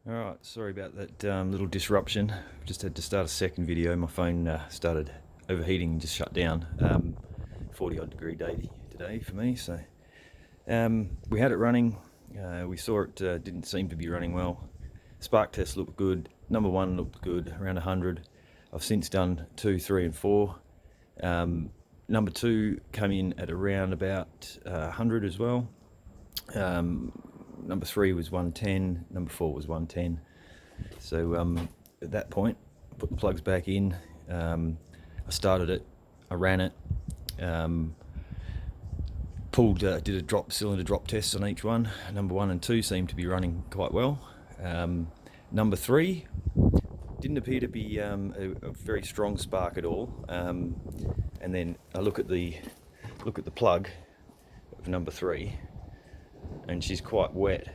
Alright, sorry about that little disruption. Just had to start a second video. My phone started overheating and just shut down. 40 odd degree day today for me, so we had it running. We saw it didn't seem to be running well. Spark test looked good. Number one looked good, around 100. I've since done 2, 3 and 4. Number 2 came in at around about 100 as well. Number 3 was 110, number 4 was 110. So at that point, I put the plugs back in. I started it, I ran it, did a cylinder drop test on each one. Number 1 and 2 seemed to be running quite well. Number 3 didn't appear to be a very strong spark at all. And then I look at the plug of number 3. And she's quite wet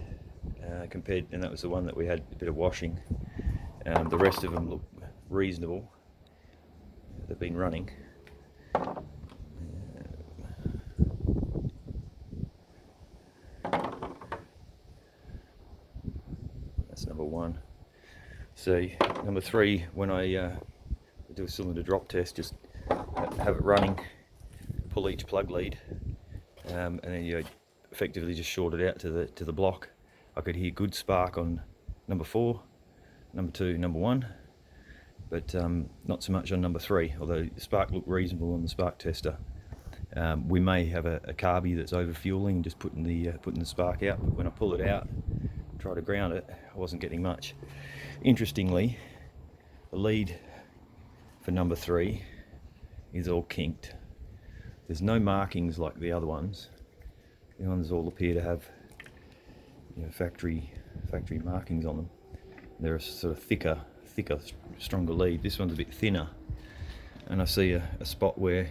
and that was the one that we had a bit of washing. The rest of them look reasonable. They've been running. That's number 1. So number 3, when I do a cylinder drop test, just have it running, pull each plug lead, and then you effectively just short it out to the block. I could hear good spark on number 4, number 2, number 1, but not so much on number 3, although the spark looked reasonable on the spark tester. We may have a carby that's over fueling and just putting the spark out, but when I pull it out, try to ground it, I wasn't getting much. Interestingly, the lead for number 3 is all kinked. There's no markings like the other ones. The ones all appear to have, factory markings on them. They're a sort of thicker, stronger lead. This one's a bit thinner, and I see a spot where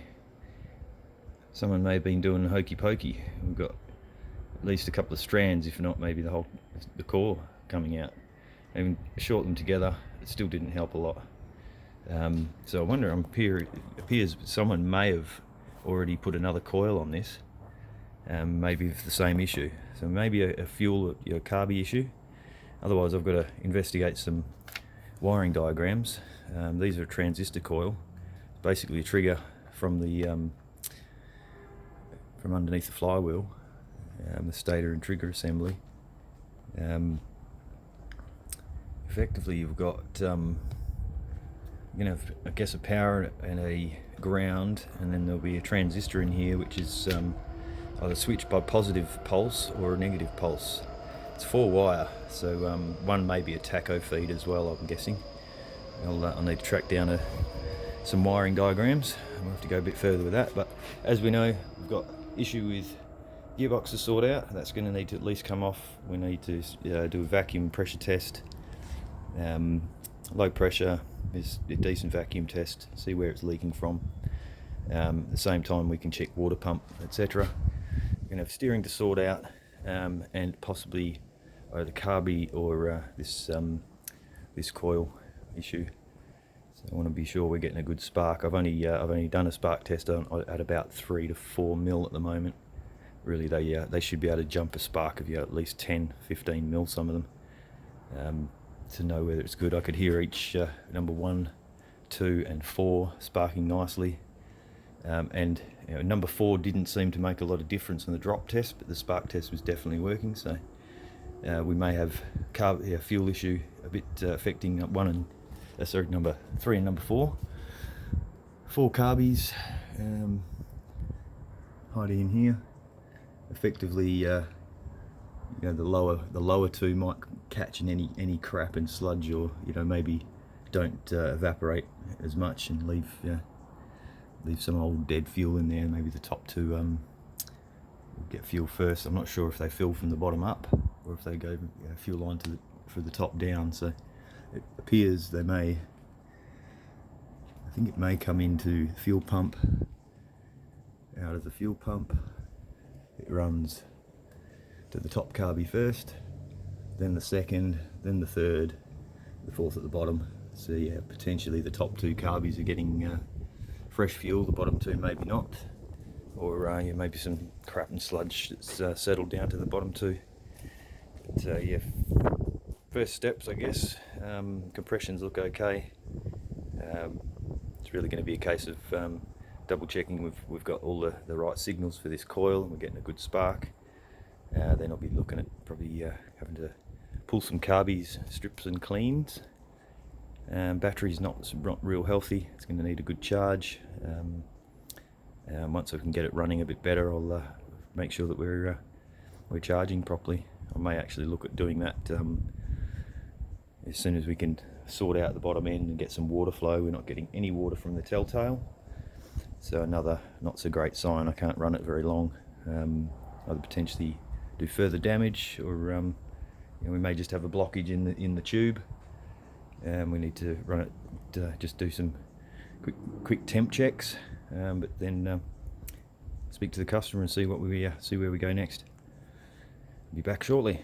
someone may have been doing hokey pokey. We've got at least a couple of strands, if not maybe the core coming out. Even short them together, it still didn't help a lot. So I wonder, it appears someone may have already put another coil on this. Maybe with the same issue, so maybe a fuel carby issue. Otherwise, I've got to investigate some wiring diagrams. These are a transistor coil, basically a trigger from underneath the flywheel, the stator and trigger assembly. Effectively, you've got I guess a power and a ground, and then there'll be a transistor in here, which is either switched by positive pulse or a negative pulse. It's 4-wire, so one may be a tacho feed as well, I'm guessing. I'll need to track down some wiring diagrams. I'll have to go a bit further with that, but as we know, we've got issue with gearbox to sort out. That's going to need to at least come off. We need to do a vacuum pressure test. Low pressure is a decent vacuum test, see where it's leaking from. At the same time, we can check water pump, etc. We're going to have steering to sort out, and possibly either carby or this coil issue. So I want to be sure we're getting a good spark. I've only done a spark test at about 3 to 4 mil at the moment. Really, they should be able to jump a spark of at least 10, 15 mil, some of them, to know whether it's good. I could hear each number 1, 2 and 4 sparking nicely. And number 4 didn't seem to make a lot of difference in the drop test, but the spark test was definitely working. So we may have fuel issue a bit affecting number 3 and number 4. 4 carbies hiding in here. Effectively, the lower 2 might catch in any crap and sludge, or maybe don't evaporate as much and leave some old dead fuel in there. Maybe the top 2 will get fuel first. I'm not sure if they fill from the bottom up or if they go fuel line for the top down. So it appears I think it may come into the fuel pump. Out of the fuel pump, it runs to the top carby first, then the second, then the third, the fourth at the bottom. So yeah, potentially the top 2 carbies are getting fresh fuel, the bottom 2 maybe not, or maybe some crap and sludge that's settled down to the bottom 2. But yeah, first steps, I guess. Compressions look okay. It's really going to be a case of double checking we've got all the right signals for this coil and we're getting a good spark. Then I'll be looking at probably having to pull some carbies, strips and cleans. Battery's not real healthy, it's going to need a good charge. Once I can get it running a bit better, I'll make sure that we're charging properly. I may actually look at doing that as soon as we can sort out the bottom end and get some water flow. We're not getting any water from the telltale, so another not so great sign. I can't run it very long. Either potentially do further damage, or we may just have a blockage in the tube. We need to run it, just do some quick temp checks, but then speak to the customer and see where we go next. Be back shortly.